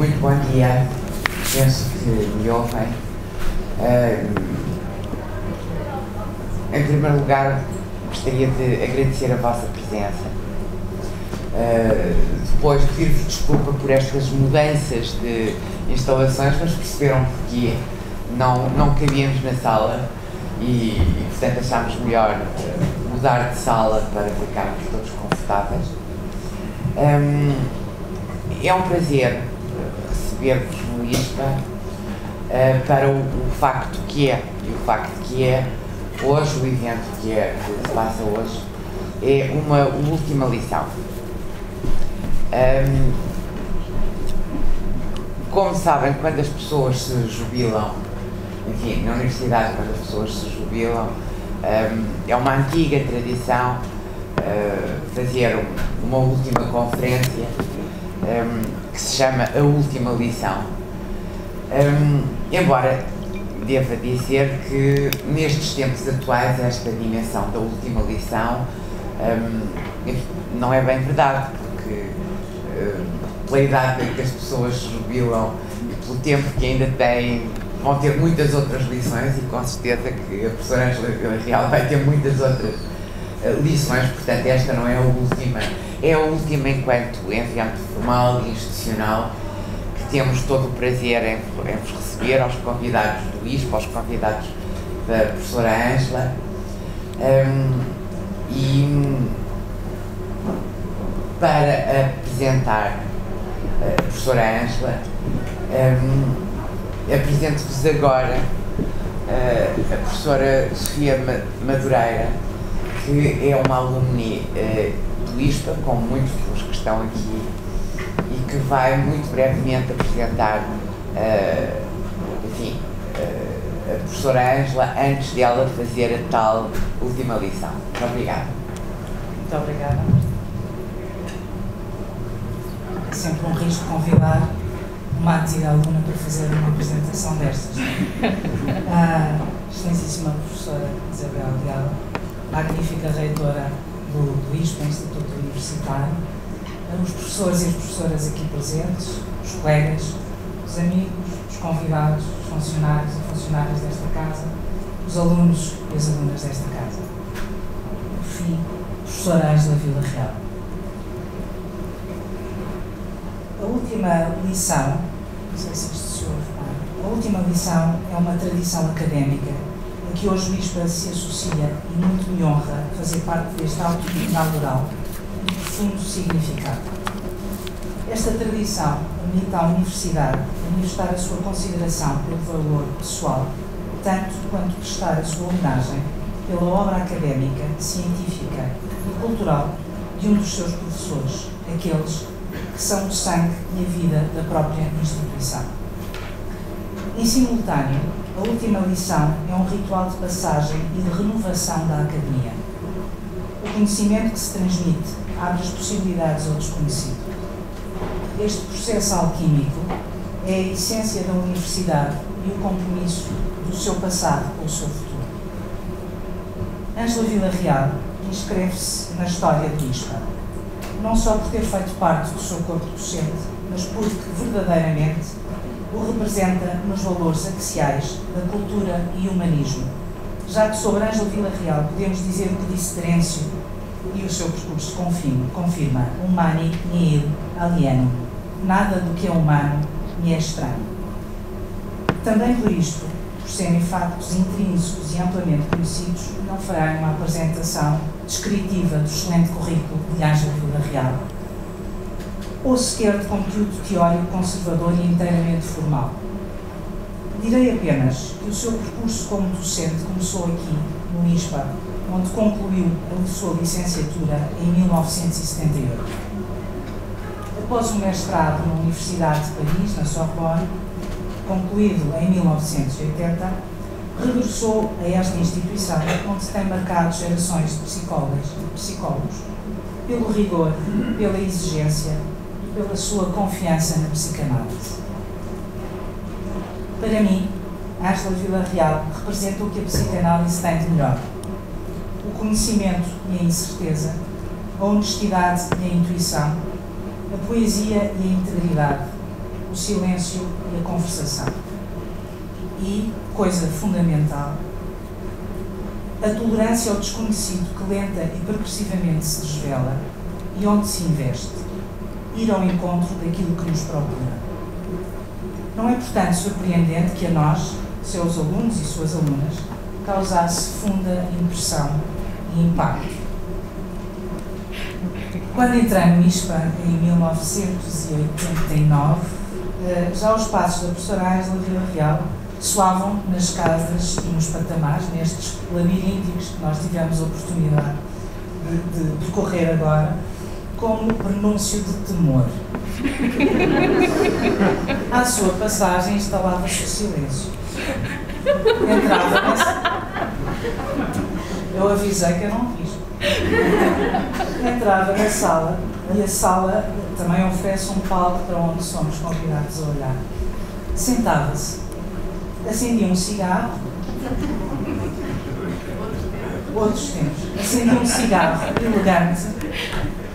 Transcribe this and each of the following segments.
Muito bom dia, penso que me ouvem. Em primeiro lugar, gostaria de agradecer a vossa presença. Depois pedir-vos desculpa por estas mudanças de instalações, mas perceberam porque não cabíamos na sala e portanto achámos melhor mudar de sala para ficarmos todos confortáveis. É um prazer receber-vos no ISPA para o facto que é, e o facto que é hoje, o evento que se passa hoje, é uma última lição. Como sabem, quando as pessoas se jubilam, enfim, na universidade, quando as pessoas se jubilam, é uma antiga tradição fazer uma última conferência que se chama A Última Lição. Embora deva dizer que nestes tempos atuais esta dimensão da última lição não é bem verdade, porque pela idade em que as pessoas se jubilam e pelo tempo que ainda têm, vão ter muitas outras lições, e com certeza que a professora Ângela Vila Real vai ter muitas outras lições. Portanto, esta não é a última, é a última enquanto evento formal e institucional que temos todo o prazer em vos receber, aos convidados do ISPA, aos convidados da professora Ângela. E para apresentar a professora Ângela, apresento-vos agora a professora Sofia Madureira, que é uma alumni do ISPA, como muitos dos que estão aqui, e que vai muito brevemente apresentar a professora Ângela antes dela fazer a tal última lição. Muito obrigada. Muito obrigada. É sempre um risco convidar uma antiga aluna para fazer uma apresentação destas. A excelentíssima professora Isabel Leal, magnífica reitora do ISPA, Instituto Universitário, os professores e as professoras aqui presentes, os colegas, os amigos, os convidados, os funcionários e funcionárias desta casa, os alunos e as alunas desta casa. Por fim, professora Ângela Vila Real. A última lição, não sei se isto se ouve, a última lição é uma tradição académica a que hoje o ISPA se associa, e muito me honra fazer parte deste auto inaugural de profundo significado. Esta tradição permite à Universidade manifestar a sua consideração pelo valor pessoal, tanto quanto prestar a sua homenagem pela obra académica, científica e cultural de um dos seus professores, aqueles que são o sangue e a vida da própria instituição. Em simultâneo, a última lição é um ritual de passagem e de renovação da academia. O conhecimento que se transmite abre as possibilidades ao desconhecido. Este processo alquímico é a essência da universidade e o compromisso do seu passado com o seu futuro. Ângela Vila Real inscreve-se na história do ISPA, não só por ter feito parte do seu corpo docente, mas porque verdadeiramente o representa nos valores axiais da cultura e humanismo, já que sobre Ângela Vila Real podemos dizer o que disse Terêncio, e o seu percurso confirma: humani nihil alienum, nada do que é humano me é estranho. Também por isto, por serem factos intrínsecos e amplamente conhecidos, não farei uma apresentação descritiva do excelente currículo de Ângela Vila Real, ou sequer de conteúdo teórico conservador e inteiramente formal. Direi apenas que o seu percurso como docente começou aqui, no ISPA, onde concluiu a sua licenciatura em 1978. Após o mestrado na Universidade de Paris, na Sorbonne, concluído em 1980, regressou a esta instituição, onde tem marcado gerações de psicólogos, pelo rigor, pela exigência e pela sua confiança na psicanálise. Para mim, Ângela Vila Real representa o que a psicanálise tem de melhor: o conhecimento e a incerteza, a honestidade e a intuição, a poesia e a integridade, o silêncio e a conversação. E, coisa fundamental, a tolerância ao desconhecido que lenta e progressivamente se desvela e onde se investe, ir ao encontro daquilo que nos procura. Não é, portanto, surpreendente que a nós, seus alunos e suas alunas, causasse funda impressão e impacto. Quando entrei no ISPA, em 1989, já os passos da professora Ângela Vila Real soavam nas casas e nos patamares, nestes labirínticos que nós tivemos a oportunidade de percorrer agora, como prenúncio de temor. À sua passagem instalava-se o silêncio. Eu avisei que era um risco. Entrava na sala, e a sala também oferece um palco para onde somos convidados a olhar. Sentava-se, acendia um cigarro, outros tempos, acendia um cigarro elegante,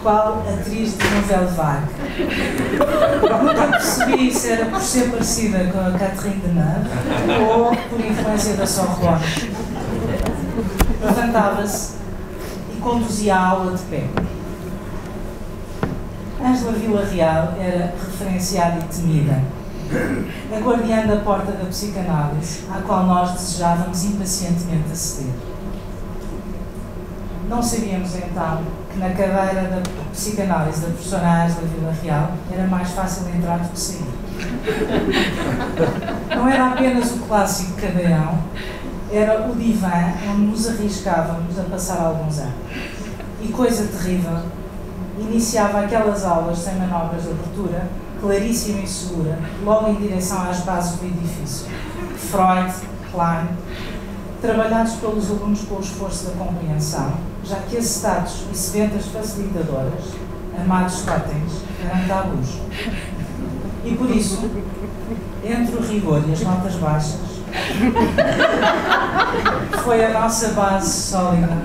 qual atriz de novela vague. Nunca percebi se era por ser parecida com a Catherine Deneuve ou por influência da Sorbonne. Levantava-se e conduzia a aula de pé. Ângela Vila Real era referenciada e temida, a guardiã da porta da psicanálise, à qual nós desejávamos impacientemente aceder. Não sabíamos então que na cadeira da psicanálise da professora Ângela Vila Real era mais fácil entrar do que sair. Não era apenas o clássico cadeirão, era o divã onde nos arriscávamos a passar alguns anos. E coisa terrível, iniciava aquelas aulas sem manobras de abertura, claríssima e segura, logo em direção às bases do edifício. Freud, Klein, trabalhados pelos alunos com o esforço da compreensão, já que acetatos e sedentas facilitadoras, amados totens, eram tabus. E por isso, entre o rigor e as notas baixas, foi a nossa base sólida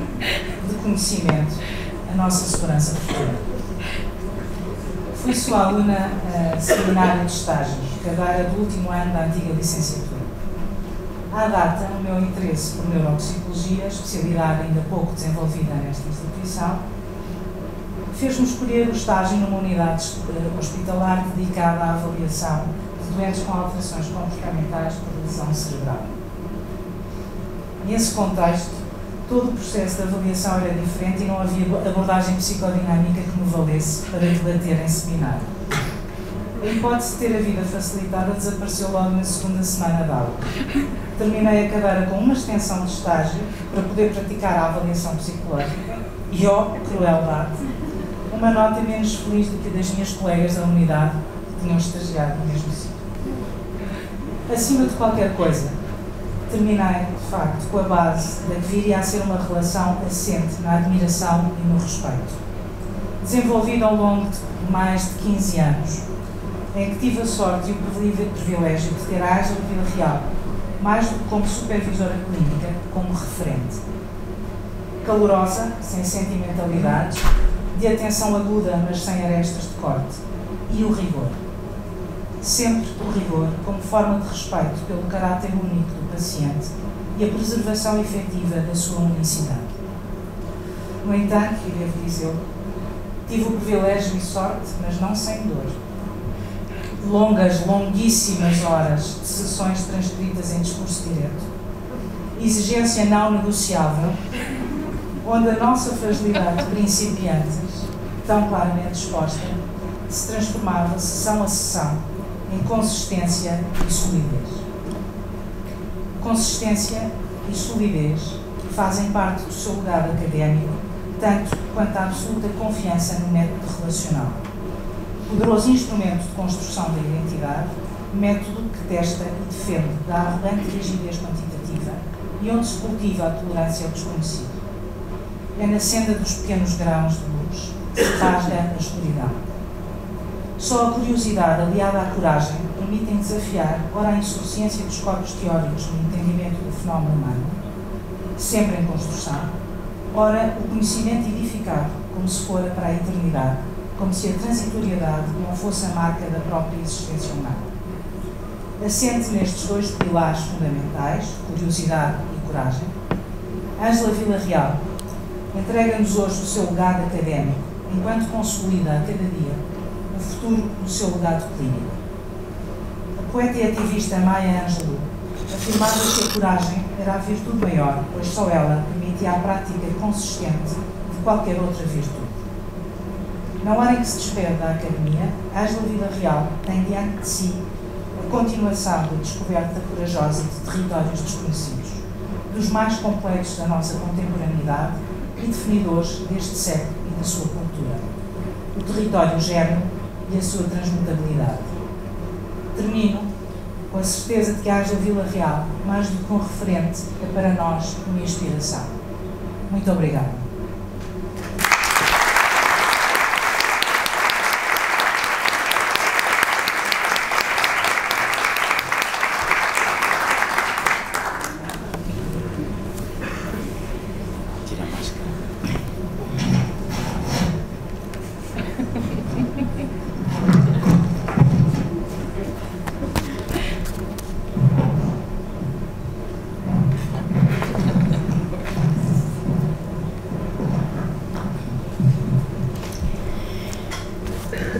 de conhecimento, a nossa segurança futura. Fui sua aluna seminário de estágio, cadeira do último ano da antiga licenciatura. À data, o meu interesse por neuropsicologia, especialidade ainda pouco desenvolvida nesta instituição, fez-me escolher o estágio numa unidade hospitalar dedicada à avaliação de doentes com alterações comportamentais por lesão cerebral. Nesse contexto, todo o processo de avaliação era diferente e não havia abordagem psicodinâmica que me valesse para debater em seminário. A hipótese de ter a vida facilitada desapareceu logo na segunda semana de aula. Terminei a cadeira com uma extensão de estágio para poder praticar a avaliação psicológica e, ó, crueldade, uma nota menos feliz do que a das minhas colegas da unidade que tinham estagiado no mesmo sítio. Acima de qualquer coisa, terminei, de facto, com a base da que viria a ser uma relação assente na admiração e no respeito. Desenvolvida ao longo de mais de 15 anos, em que tive a sorte e o privilégio de ter a Ângela Vila Real, mais do que como supervisora clínica, como referente. Calorosa, sem sentimentalidades, de atenção aguda, mas sem arestas de corte. E o rigor. Sempre o rigor como forma de respeito pelo caráter único do paciente e a preservação efetiva da sua unicidade. No entanto, e devo dizer, tive o privilégio e sorte, mas não sem dor. Longuíssimas horas de sessões transcritas em discurso direto, exigência não negociável, onde a nossa fragilidade de principiantes, tão claramente exposta, se transformava, sessão a sessão, em consistência e solidez. Consistência e solidez fazem parte do seu legado académico, tanto quanto a absoluta confiança no método relacional. Poderoso instrumento de construção da identidade, método que testa e defende da arrogante rigidez quantitativa e onde se cultiva a tolerância ao desconhecido. É na senda dos pequenos grãos de luz que se rasga a escuridão. Só a curiosidade aliada à coragem permitem desafiar, ora a insuficiência dos corpos teóricos no entendimento do fenómeno humano, sempre em construção, ora o conhecimento edificado, como se fora para a eternidade, como se a transitoriedade não fosse a marca da própria existência humana. Assente nestes dois pilares fundamentais, curiosidade e coragem, Ângela Villarreal entrega-nos hoje o seu legado académico, enquanto consolida a cada dia o futuro do seu legado clínico. A poeta e ativista Maya Angelou afirmava que a coragem era a virtude maior, pois só ela permitia a prática consistente de qualquer outra virtude. Na hora em que se despede da Academia, Ângela Villarreal tem diante de si a continuação da descoberta corajosa de territórios desconhecidos, dos mais complexos da nossa contemporaneidade e definidores deste século e da sua cultura, o território germe e a sua transmutabilidade. Termino com a certeza de que a Ângela Villarreal, mais do que um referente, é para nós uma inspiração. Muito obrigada.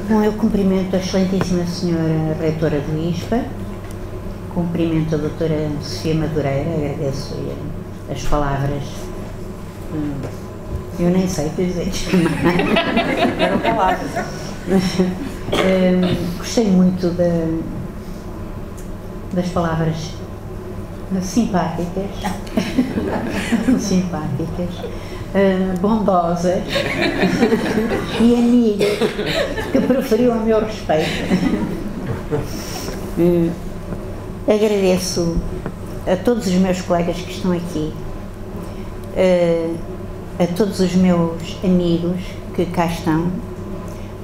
Bom, eu cumprimento a excelentíssima senhora reitora do ISPA, cumprimento a doutora Sofia Madureira, agradeço-lhe as palavras, eu nem sei o que dizer, eram palavras. Gostei muito das palavras simpáticas, bondosas e amigas que preferiu a meu respeito. Agradeço a todos os meus colegas que estão aqui, a todos os meus amigos que cá estão,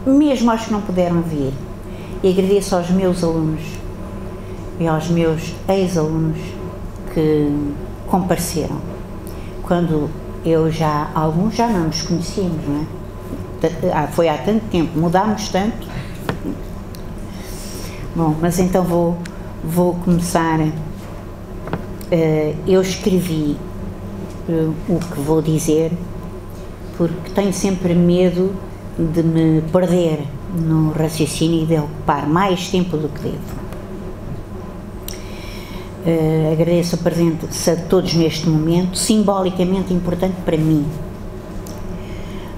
mesmo aos que não puderam vir, e agradeço aos meus alunos e aos meus ex-alunos que compareceram, quando alguns já não nos conhecíamos, não é? Foi há tanto tempo, mudámos tanto. Bom, mas então vou começar. Eu escrevi o que vou dizer, porque tenho sempre medo de me perder no raciocínio e de ocupar mais tempo do que devo. Agradeço a presença de todos neste momento, simbolicamente importante para mim.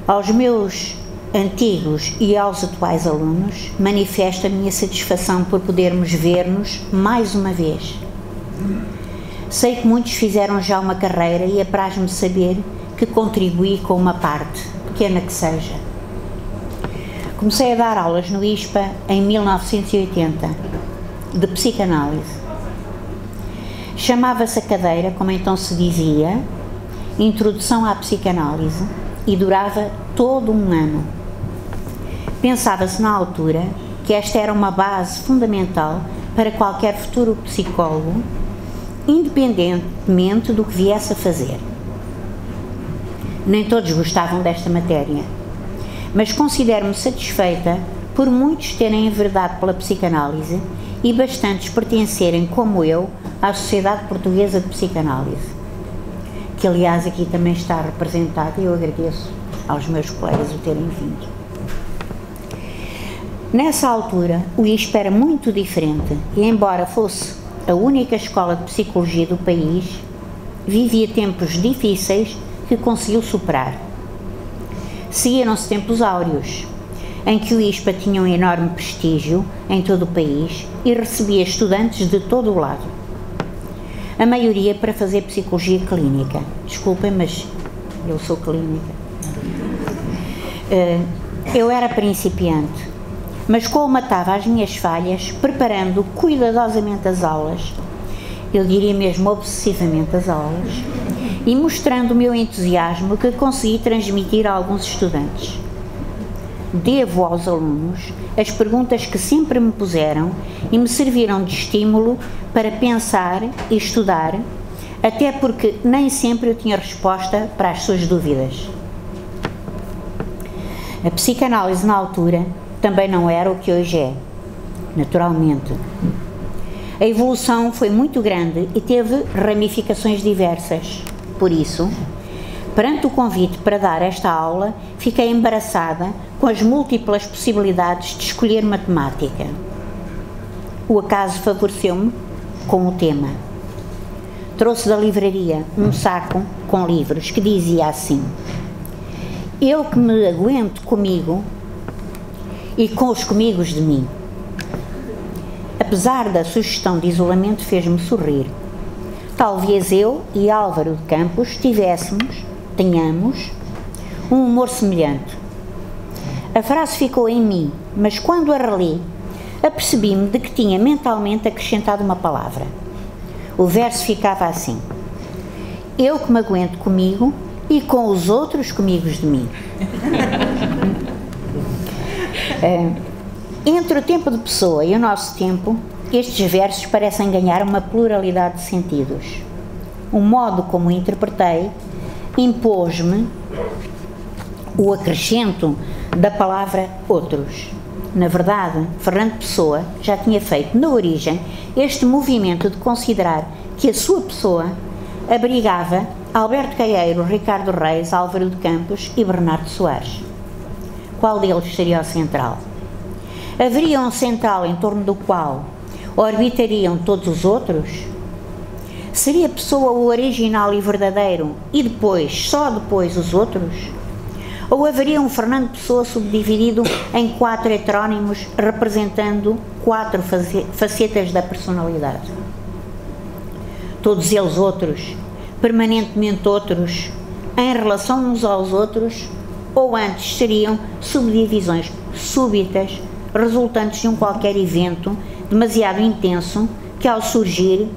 Aos meus antigos e aos atuais alunos, manifesto a minha satisfação por podermos ver-nos mais uma vez. Sei que muitos fizeram já uma carreira e apraz-me saber que contribuí com uma parte, pequena que seja. Comecei a dar aulas no ISPA em 1980, de psicanálise. Chamava-se a cadeira, como então se dizia, Introdução à Psicanálise, e durava todo um ano. Pensava-se na altura que esta era uma base fundamental para qualquer futuro psicólogo, independentemente do que viesse a fazer. Nem todos gostavam desta matéria, mas considero-me satisfeita por muitos terem enverdado pela psicanálise e bastantes pertencerem, como eu, à Sociedade Portuguesa de Psicanálise, que aliás aqui também está representada, e eu agradeço aos meus colegas o terem vindo. Nessa altura, o ISPA era muito diferente e, embora fosse a única escola de psicologia do país, vivia tempos difíceis que conseguiu superar. Seguiram-se tempos áureos, em que o ISPA tinha um enorme prestígio em todo o país e recebia estudantes de todo o lado. A maioria para fazer psicologia clínica. Desculpem, mas eu sou clínica. Eu era principiante, mas colmatava as minhas falhas, preparando cuidadosamente as aulas, eu diria mesmo obsessivamente as aulas, e mostrando o meu entusiasmo que consegui transmitir a alguns estudantes. Devo aos alunos as perguntas que sempre me puseram e me serviram de estímulo para pensar e estudar, até porque nem sempre eu tinha resposta para as suas dúvidas. A psicanálise na altura também não era o que hoje é, naturalmente. A evolução foi muito grande e teve ramificações diversas. Por isso, perante o convite para dar esta aula, fiquei embaraçada com as múltiplas possibilidades de escolher matemática. O acaso favoreceu-me com o tema. Trouxe da livraria um saco com livros que dizia assim: eu que me aguento comigo e com os comigos de mim. Apesar da sugestão de isolamento, fez-me sorrir. Talvez eu e Álvaro de Campos tenhamos um humor semelhante. A frase ficou em mim, mas quando a reli, apercebi-me de que tinha mentalmente acrescentado uma palavra. O verso ficava assim: eu que me aguento comigo e com os outros comigos de mim. Entre o tempo de Pessoa e o nosso tempo, estes versos parecem ganhar uma pluralidade de sentidos. O modo como o interpretei impôs-me o acrescento da palavra outros. Na verdade, Fernando Pessoa já tinha feito, na origem, este movimento de considerar que a sua pessoa abrigava Alberto Caeiro, Ricardo Reis, Álvaro de Campos e Bernardo Soares. Qual deles seria o central? Haveria um central em torno do qual orbitariam todos os outros? Seria Pessoa o original e verdadeiro e depois, só depois, os outros? Ou haveria um Fernando Pessoa subdividido em 4 heterónimos representando 4 facetas da personalidade? Todos eles outros, permanentemente outros, em relação uns aos outros, ou antes seriam subdivisões súbitas, resultantes de um qualquer evento demasiado intenso que ao surgir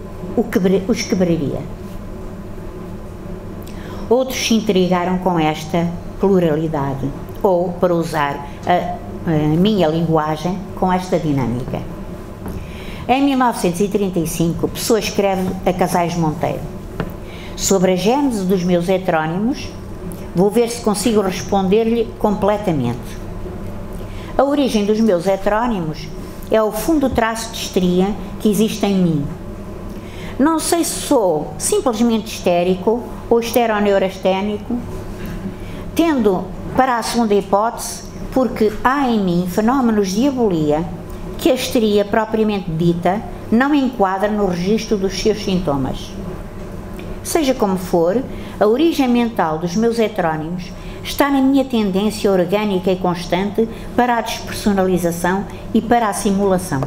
os quebraria? Outros se intrigaram com esta pluralidade, ou, para usar a minha linguagem, com esta dinâmica. Em 1935, Pessoa escreve a Casais Monteiro: sobre a gênese dos meus heterónimos, vou ver se consigo responder-lhe completamente. A origem dos meus heterónimos é o fundo traço de histeria que existe em mim. Não sei se sou simplesmente histérico ou histeroneurasténico, tendo para a segunda hipótese, porque há em mim fenómenos de abolia que a histeria propriamente dita não enquadra no registro dos seus sintomas. Seja como for, a origem mental dos meus heterónimos está na minha tendência orgânica e constante para a despersonalização e para a simulação.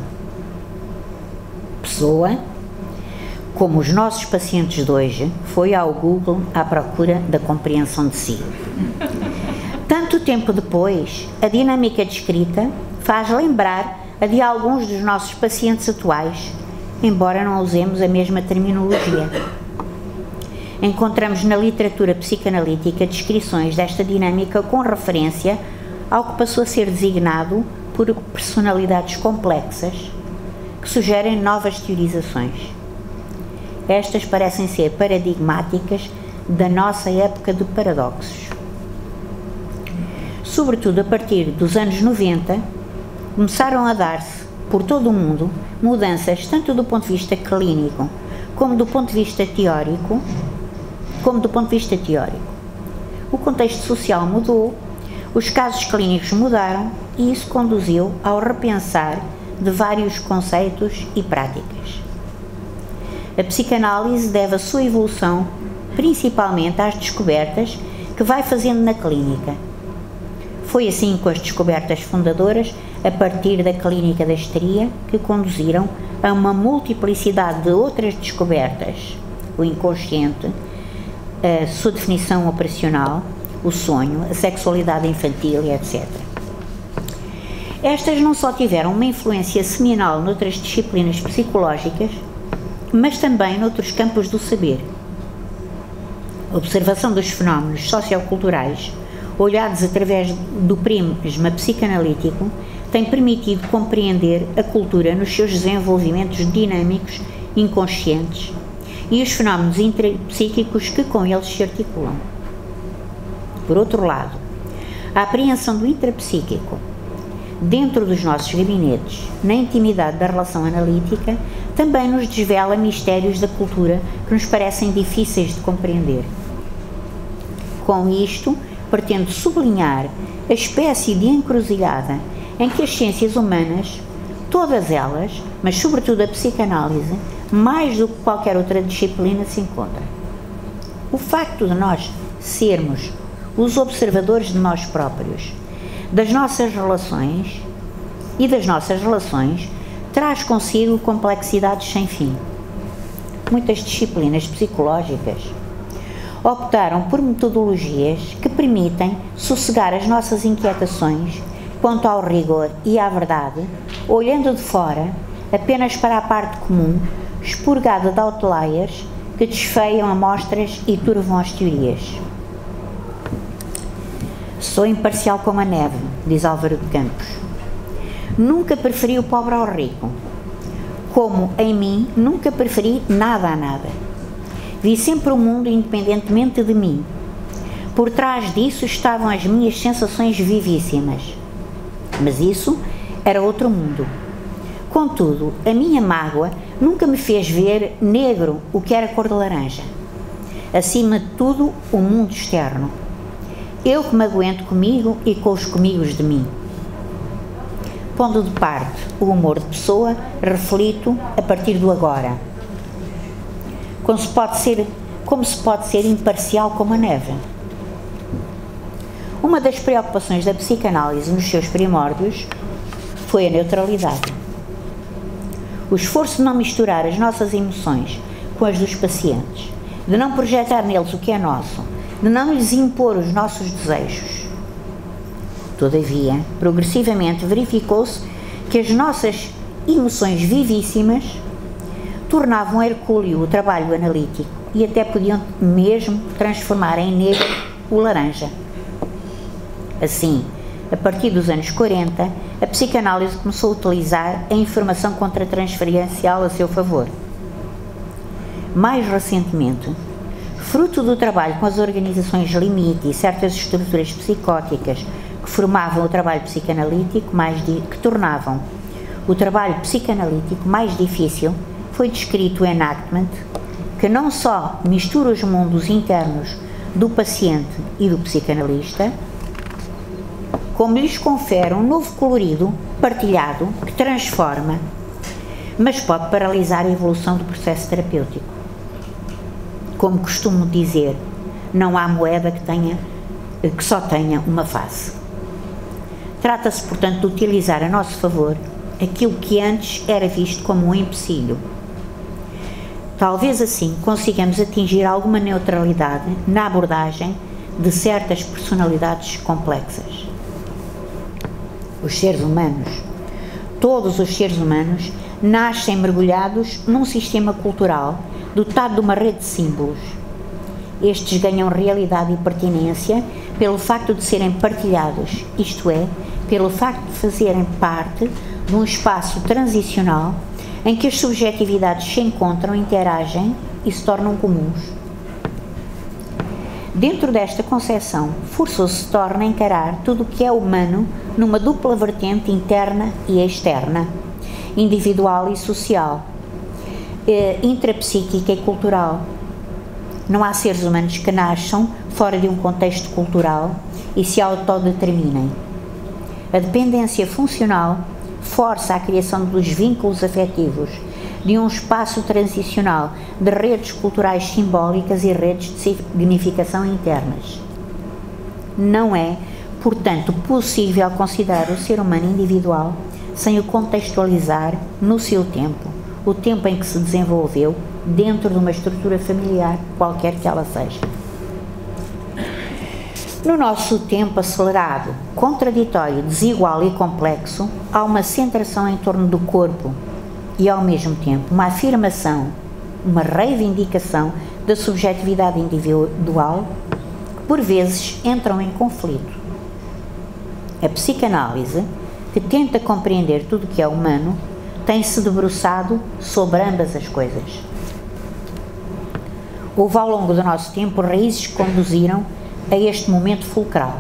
Pessoa, como os nossos pacientes de hoje, foi ao Google à procura da compreensão de si. Tanto tempo depois, a dinâmica descrita faz lembrar a de alguns dos nossos pacientes atuais, embora não usemos a mesma terminologia. Encontramos na literatura psicanalítica descrições desta dinâmica com referência ao que passou a ser designado por personalidades complexas, que sugerem novas teorizações. Estas parecem ser paradigmáticas da nossa época de paradoxos. Sobretudo a partir dos anos 90, começaram a dar-se, por todo o mundo, mudanças tanto do ponto de vista clínico como do ponto de vista teórico. O contexto social mudou, os casos clínicos mudaram e isso conduziu ao repensar de vários conceitos e práticas. A psicanálise deve a sua evolução principalmente às descobertas que vai fazendo na clínica. Foi assim com as descobertas fundadoras, a partir da clínica da histeria, que conduziram a uma multiplicidade de outras descobertas: o inconsciente, a sua definição operacional, o sonho, a sexualidade infantil, etc. Estas não só tiveram uma influência seminal noutras disciplinas psicológicas, mas também noutros campos do saber. A observação dos fenómenos socioculturais, olhados através do prisma psicanalítico, tem permitido compreender a cultura nos seus desenvolvimentos dinâmicos, inconscientes, e os fenómenos intrapsíquicos que com eles se articulam. Por outro lado, A apreensão do intrapsíquico dentro dos nossos gabinetes, na intimidade da relação analítica, também nos desvela mistérios da cultura que nos parecem difíceis de compreender. Com isto, pretendo sublinhar a espécie de encruzilhada em que as ciências humanas, todas elas, mas sobretudo a psicanálise, mais do que qualquer outra disciplina, se encontra. O facto de nós sermos os observadores de nós próprios, das nossas relações e das nossas relações, traz consigo complexidades sem fim. Muitas disciplinas psicológicas optaram por metodologias que permitem sossegar as nossas inquietações quanto ao rigor e à verdade, olhando de fora apenas para a parte comum, expurgada de outliers que desfeiam amostras e turvam as teorias. Sou imparcial como a neve, diz Álvaro de Campos. Nunca preferi o pobre ao rico. Como em mim, nunca preferi nada a nada. Vi sempre o mundo independentemente de mim. Por trás disso estavam as minhas sensações vivíssimas. Mas isso era outro mundo. Contudo, a minha mágoa nunca me fez ver negro o que era cor de laranja. Acima de tudo, o mundo externo. Eu que me aguento comigo e com os comigos de mim. Pondo de parte o humor de pessoa, reflito a partir do agora. Como se pode ser imparcial como a neve. Uma das preocupações da psicanálise nos seus primórdios foi a neutralidade. O esforço de não misturar as nossas emoções com as dos pacientes, de não projetar neles o que é nosso, de não lhes impor os nossos desejos. Todavia, progressivamente verificou-se que as nossas emoções vivíssimas tornavam hercúleo o trabalho analítico e até podiam mesmo transformar em negro o laranja. Assim, a partir dos anos 40, a psicanálise começou a utilizar a informação contratransferencial a seu favor. Mais recentemente, fruto do trabalho com as organizações limite e certas estruturas psicóticas que formavam o trabalho psicanalítico que tornavam o trabalho psicanalítico mais difícil, foi descrito o enactment, que não só mistura os mundos internos do paciente e do psicanalista, como lhes confere um novo colorido partilhado que transforma, mas pode paralisar a evolução do processo terapêutico. Como costumo dizer, não há moeda que só tenha uma face. Trata-se, portanto, de utilizar a nosso favor aquilo que antes era visto como um empecilho. Talvez assim consigamos atingir alguma neutralidade na abordagem de certas personalidades complexas. Os seres humanos, todos os seres humanos, nascem mergulhados num sistema cultural dotado de uma rede de símbolos. Estes ganham realidade e pertinência pelo facto de serem partilhados, isto é, pelo facto de fazerem parte de um espaço transicional em que as subjetividades se encontram, interagem e se tornam comuns. Dentro desta concepção, forçoso se torna a encarar tudo o que é humano numa dupla vertente interna e externa, individual e social, intrapsíquica e cultural. Não há seres humanos que nasçam fora de um contexto cultural e se autodeterminem. A dependência funcional força a criação dos vínculos afetivos, de um espaço transicional, de redes culturais simbólicas e redes de significação internas. Não é, portanto, possível considerar o ser humano individual sem o contextualizar no seu tempo, o tempo em que se desenvolveu dentro de uma estrutura familiar, qualquer que ela seja. No nosso tempo acelerado, contraditório, desigual e complexo, há uma centração em torno do corpo e, ao mesmo tempo, uma afirmação, uma reivindicação da subjetividade individual que, por vezes, entram em conflito. A psicanálise, que tenta compreender tudo o que é humano, tem-se debruçado sobre ambas as coisas. Houve, ao longo do nosso tempo, raízes que conduziram a este momento fulcral.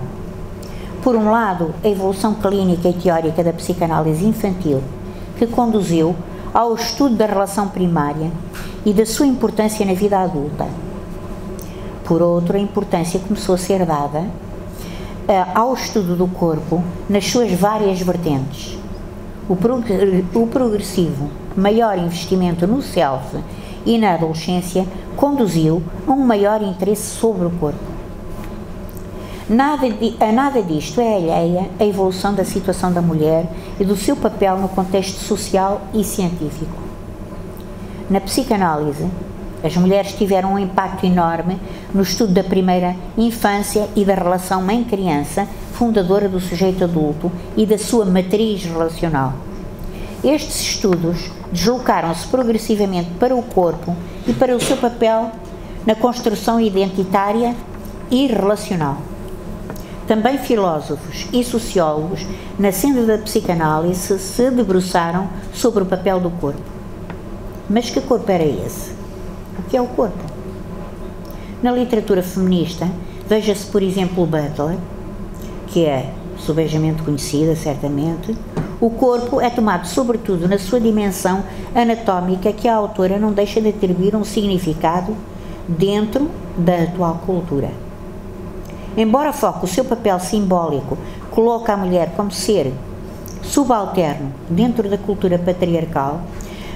por um lado, a evolução clínica e teórica da psicanálise infantil, que conduziu ao estudo da relação primária e da sua importância na vida adulta. Por outro, a importância começou a ser dada ao estudo do corpo nas suas várias vertentes. O progressivo maior investimento no self e na adolescência conduziu a um maior interesse sobre o corpo. Nada disto é alheia à evolução da situação da mulher e do seu papel no contexto social e científico. Na psicanálise, as mulheres tiveram um impacto enorme no estudo da primeira infância e da relação mãe-criança, fundadora do sujeito adulto e da sua matriz relacional. Estes estudos deslocaram-se progressivamente para o corpo e para o seu papel na construção identitária e relacional. Também filósofos e sociólogos, na senda da psicanálise, se debruçaram sobre o papel do corpo. Mas que corpo era esse? O que é o corpo? Na literatura feminista, veja-se, por exemplo, Butler, que é subejamente conhecida, certamente. O corpo é tomado sobretudo na sua dimensão anatómica, que a autora não deixa de atribuir um significado dentro da atual cultura. Embora foque o seu papel simbólico coloque a mulher como ser subalterno dentro da cultura patriarcal,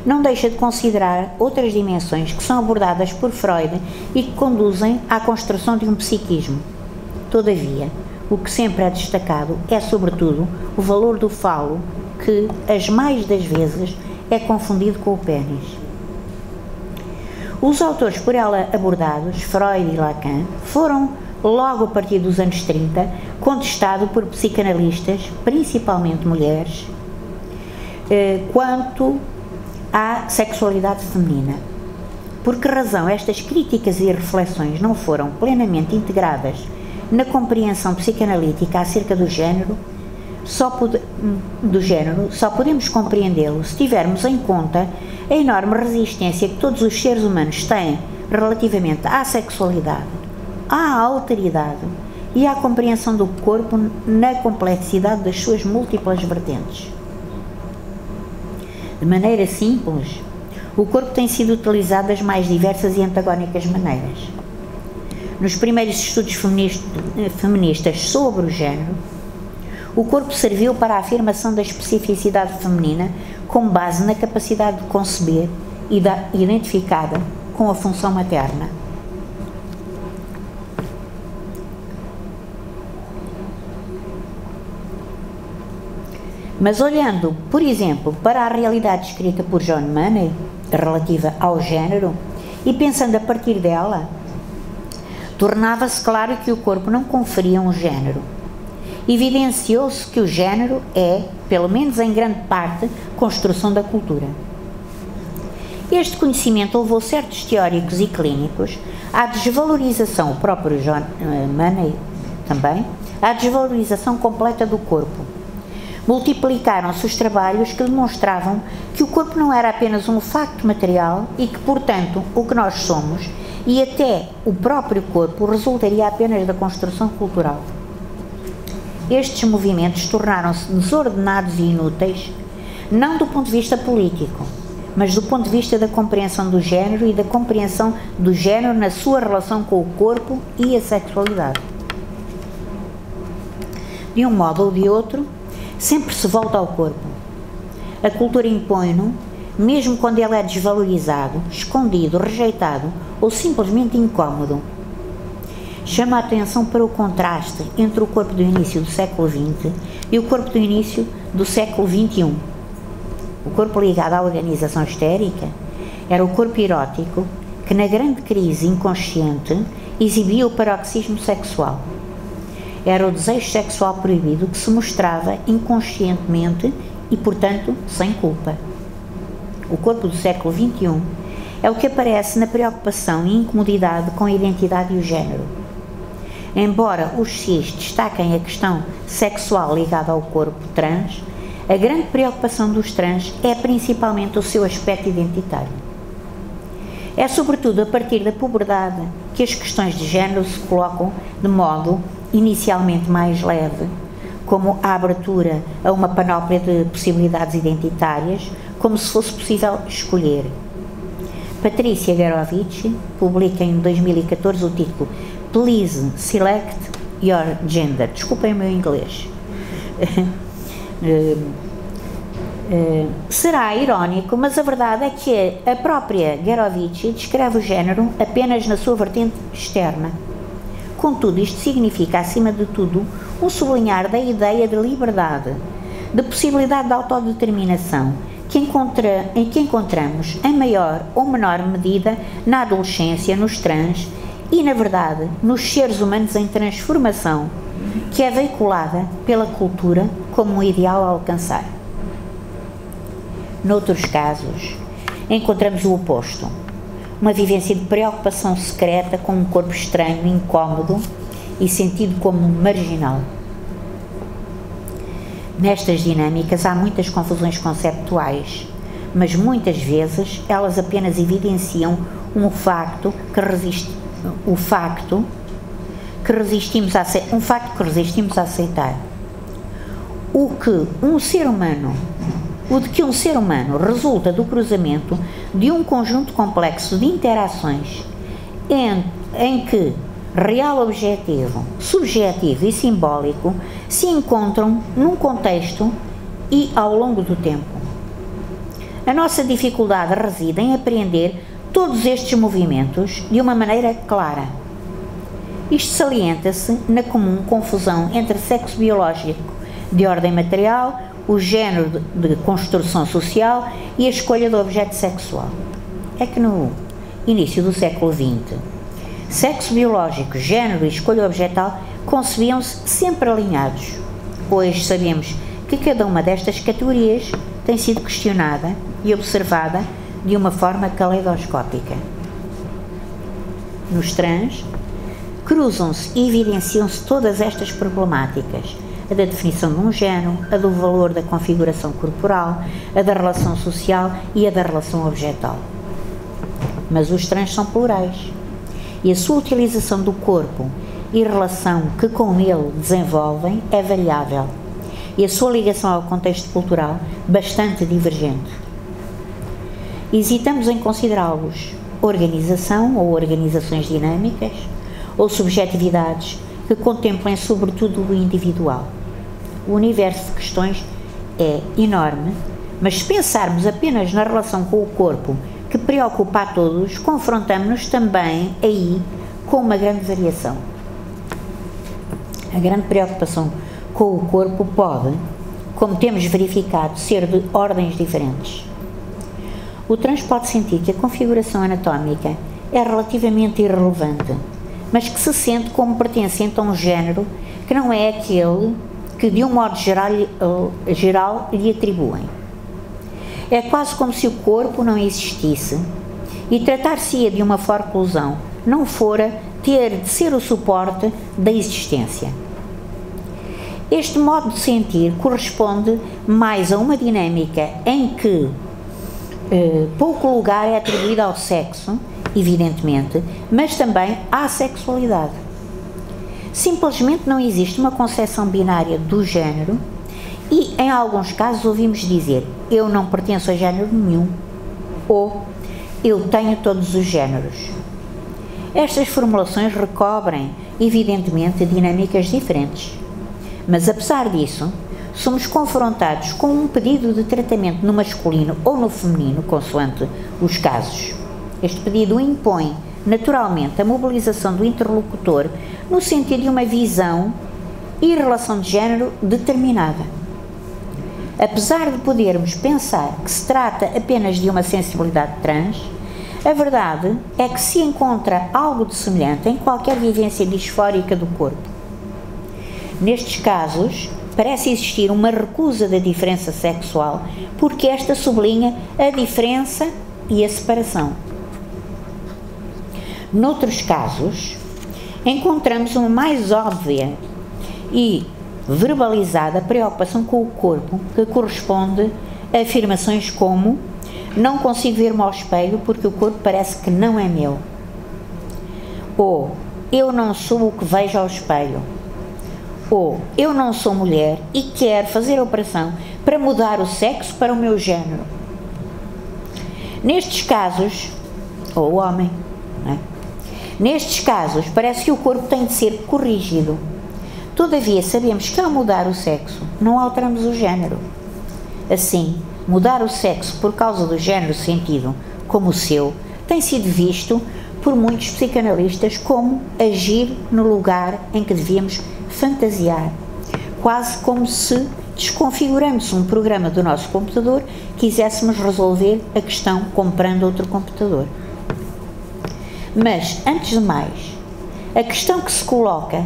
não deixa de considerar outras dimensões que são abordadas por Freud e que conduzem à construção de um psiquismo. Todavia, o que sempre é destacado é, sobretudo, o valor do falo, que, as mais das vezes, é confundido com o pênis. Os autores por ela abordados, Freud e Lacan, foram, logo a partir dos anos 30, contestados por psicanalistas, principalmente mulheres, quanto à sexualidade feminina. Por que razão estas críticas e reflexões não foram plenamente integradas na compreensão psicanalítica acerca do género? Só podemos compreendê-lo se tivermos em conta a enorme resistência que todos os seres humanos têm relativamente à sexualidade, à alteridade e à compreensão do corpo na complexidade das suas múltiplas vertentes. De maneira simples, o corpo tem sido utilizado das mais diversas e antagónicas maneiras. Nos primeiros estudos feministas sobre o género, o corpo serviu para a afirmação da especificidade feminina com base na capacidade de conceber e identificada com a função materna. Mas olhando, por exemplo, para a realidade descrita por John Money, relativa ao género, e pensando a partir dela, tornava-se claro que o corpo não conferia um género. Evidenciou-se que o género é, pelo menos em grande parte, construção da cultura. Este conhecimento levou certos teóricos e clínicos à desvalorização, o próprio John Money também, à desvalorização completa do corpo. Multiplicaram-se os trabalhos que demonstravam que o corpo não era apenas um facto material e que, portanto, o que nós somos e até o próprio corpo resultaria apenas da construção cultural. Estes movimentos tornaram-se desordenados e inúteis, não do ponto de vista político, mas do ponto de vista da compreensão do género e da compreensão do género na sua relação com o corpo e a sexualidade. De um modo ou de outro, sempre se volta ao corpo. A cultura impõe-no, mesmo quando ele é desvalorizado, escondido, rejeitado ou simplesmente incómodo. Chama a atenção para o contraste entre o corpo do início do século XX e o corpo do início do século XXI. O corpo ligado à organização histérica era o corpo erótico que, na grande crise inconsciente, exibia o paroxismo sexual. Era o desejo sexual proibido que se mostrava inconscientemente e, portanto, sem culpa. O corpo do século XXI é o que aparece na preocupação e incomodidade com a identidade e o género. Embora os cis destaquem a questão sexual ligada ao corpo trans, a grande preocupação dos trans é principalmente o seu aspecto identitário. É sobretudo a partir da puberdade que as questões de género se colocam de modo inicialmente mais leve, como a abertura a uma panóplia de possibilidades identitárias, como se fosse possível escolher. Patrícia Gerovici publica em 2014 o título Please Select Your Gender. Desculpem o meu inglês. Será irónico, mas a verdade é que a própria Gerovici descreve o género apenas na sua vertente externa. Contudo, isto significa, acima de tudo, um sublinhar da ideia de liberdade, de possibilidade de autodeterminação, em que encontramos, em maior ou menor medida, na adolescência, nos trans e, na verdade, nos seres humanos em transformação, que é veiculada pela cultura como um ideal a alcançar. Noutros casos, encontramos o oposto, uma vivência de preocupação secreta com um corpo estranho, incómodo e sentido como marginal. Nestas dinâmicas há muitas confusões conceptuais, mas muitas vezes elas apenas evidenciam um facto que resistimos a aceitar. O de que um ser humano resulta do cruzamento de um conjunto complexo de interações em que real objetivo, subjetivo e simbólico se encontram num contexto e ao longo do tempo. A nossa dificuldade reside em apreender todos estes movimentos de uma maneira clara. Isto salienta-se na comum confusão entre sexo biológico de ordem material, o género de construção social e a escolha do objeto sexual. É que no início do século XX, sexo biológico, género e escolha objetal concebiam-se sempre alinhados. Hoje sabemos que cada uma destas categorias tem sido questionada e observada de uma forma caleidoscópica. Nos trans, cruzam-se e evidenciam-se todas estas problemáticas: a da definição de um género, a do valor da configuração corporal, a da relação social e a da relação objetal. Mas os trans são plurais e a sua utilização do corpo e relação que com ele desenvolvem é variável e a sua ligação ao contexto cultural bastante divergente. Hesitamos em considerá-los organização ou organizações dinâmicas ou subjetividades que contemplem sobretudo o individual. O universo de questões é enorme, mas se pensarmos apenas na relação com o corpo que preocupa a todos, confrontamos-nos também aí com uma grande variação. A grande preocupação com o corpo pode, como temos verificado, ser de ordens diferentes. O trans pode sentir que a configuração anatómica é relativamente irrelevante, mas que se sente como pertencente a um género que não é aquele que de um modo geral lhe atribuem. É quase como se o corpo não existisse e tratar-se-ia de uma forclusão não fora ter de ser o suporte da existência. Este modo de sentir corresponde mais a uma dinâmica em que pouco lugar é atribuído ao sexo, evidentemente, mas também à sexualidade. Simplesmente não existe uma concepção binária do género e, em alguns casos, ouvimos dizer eu não pertenço a género nenhum ou eu tenho todos os géneros. Estas formulações recobrem, evidentemente, dinâmicas diferentes, mas, apesar disso, somos confrontados com um pedido de tratamento no masculino ou no feminino, consoante os casos. Este pedido impõe, naturalmente, a mobilização do interlocutor no sentido de uma visão e relação de género determinada. Apesar de podermos pensar que se trata apenas de uma sensibilidade trans, a verdade é que se encontra algo de semelhante em qualquer vivência disfórica do corpo. Nestes casos, parece existir uma recusa da diferença sexual, porque esta sublinha a diferença e a separação. Noutros casos, encontramos uma mais óbvia e verbalizada preocupação com o corpo, que corresponde a afirmações como não consigo ver-me ao espelho porque o corpo parece que não é meu, ou eu não sou o que vejo ao espelho, Ou eu não sou mulher e quero fazer a operação para mudar o sexo para o meu género. Nestes casos, ou o homem, não é? Nestes casos, parece que o corpo tem de ser corrigido. Todavia, sabemos que ao mudar o sexo, não alteramos o género. Assim, mudar o sexo por causa do género sentido, como o seu, tem sido visto por muitos psicanalistas como agir no lugar em que devíamos fantasiar, quase como se, desconfigurando-se um programa do nosso computador, quiséssemos resolver a questão comprando outro computador. Mas, antes de mais, a questão que se coloca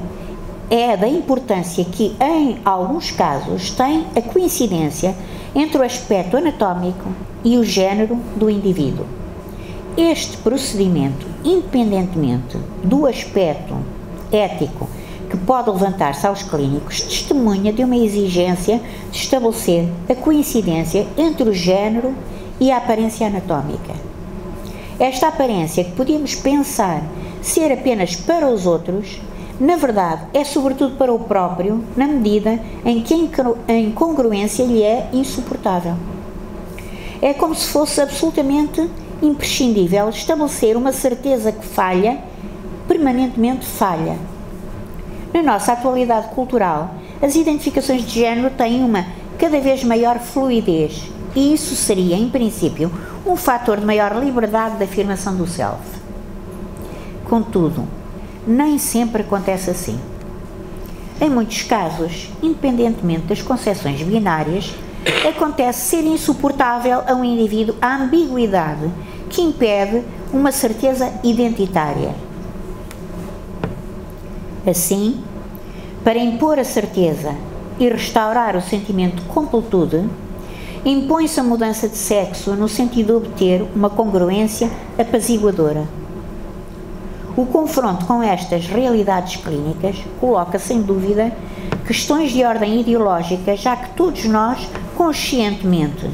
é a da importância que, em alguns casos, tem a coincidência entre o aspecto anatómico e o género do indivíduo. Este procedimento, independentemente do aspecto ético que pode levantar-se aos clínicos, testemunha de uma exigência de estabelecer a coincidência entre o género e a aparência anatómica. Esta aparência, que podíamos pensar ser apenas para os outros, na verdade é sobretudo para o próprio, na medida em que a incongruência lhe é insuportável. É como se fosse absolutamente imprescindível estabelecer uma certeza que falha, permanentemente falha. Na nossa atualidade cultural, as identificações de género têm uma cada vez maior fluidez e isso seria, em princípio, um fator de maior liberdade de afirmação do self. Contudo, nem sempre acontece assim. Em muitos casos, independentemente das concepções binárias, acontece ser insuportável a um indivíduo a ambiguidade que impede uma certeza identitária. Assim, para impor a certeza e restaurar o sentimento de completude, impõe-se a mudança de sexo no sentido de obter uma congruência apaziguadora. O confronto com estas realidades clínicas coloca, sem dúvida, questões de ordem ideológica, já que todos nós, conscientemente,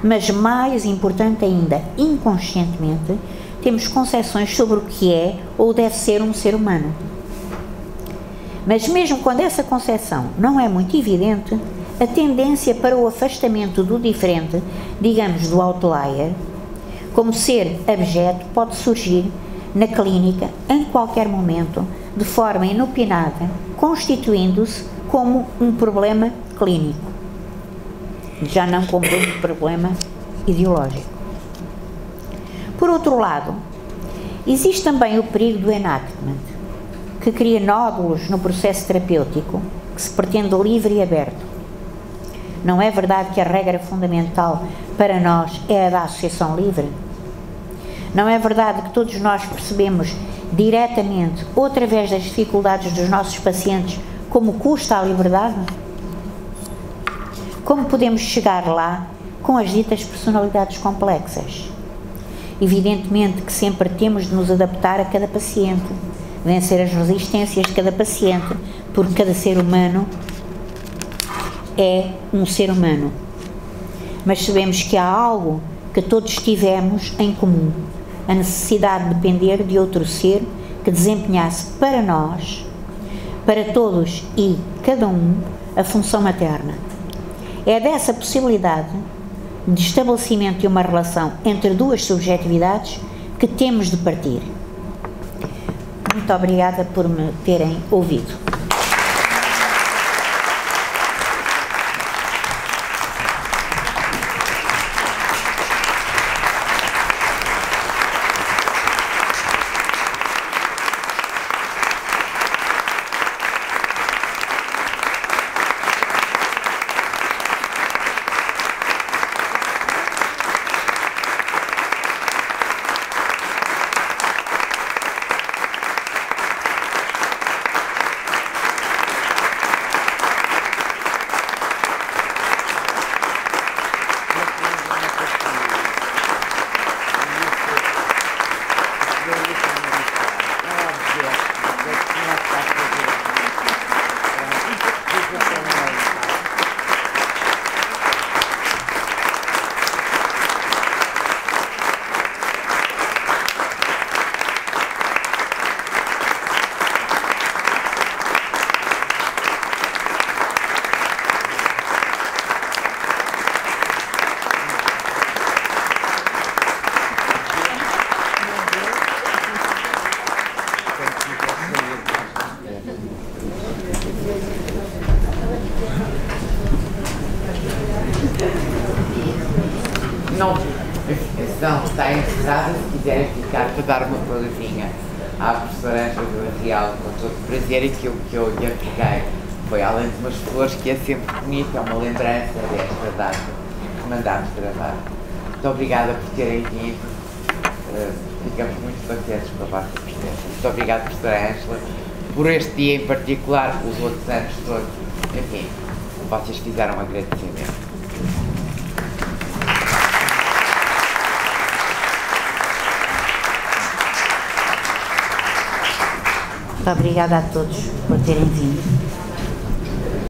mas mais importante ainda, inconscientemente, temos concepções sobre o que é ou deve ser um ser humano. Mas mesmo quando essa concepção não é muito evidente, a tendência para o afastamento do diferente, digamos do outlier, como ser abjeto, pode surgir na clínica, em qualquer momento, de forma inopinada, constituindo-se como um problema clínico, já não como um problema ideológico. Por outro lado, existe também o perigo do enactment, que cria nódulos no processo terapêutico que se pretende livre e aberto. Não é verdade que a regra fundamental para nós é a da associação livre? Não é verdade que todos nós percebemos diretamente ou através das dificuldades dos nossos pacientes como custa a liberdade? Como podemos chegar lá com as ditas personalidades complexas? Evidentemente que sempre temos de nos adaptar a cada paciente, vencer as resistências de cada paciente, porque cada ser humano é um ser humano. Mas sabemos que há algo que todos tivemos em comum, a necessidade de depender de outro ser que desempenhasse para nós, para todos e cada um, a função materna. É dessa possibilidade de estabelecimento de uma relação entre duas subjetividades que temos de partir. Muito obrigada por me terem ouvido. não, não está encerrada, se quiserem ficar para dar uma palavrinha à professora Ângela Vila Real, com todo o prazer, e que eu lhe apliquei foi, além de umas flores, que é sempre bonito, é uma lembrança desta data que mandámos gravar. Muito obrigada por terem vindo, ficamos muito contentes com a vossa presença. Muito obrigada, professora Ângela, por este dia em particular, os outros anos todos, enfim, vocês fizeram um agradecimento. Muito obrigada a todos por terem vindo.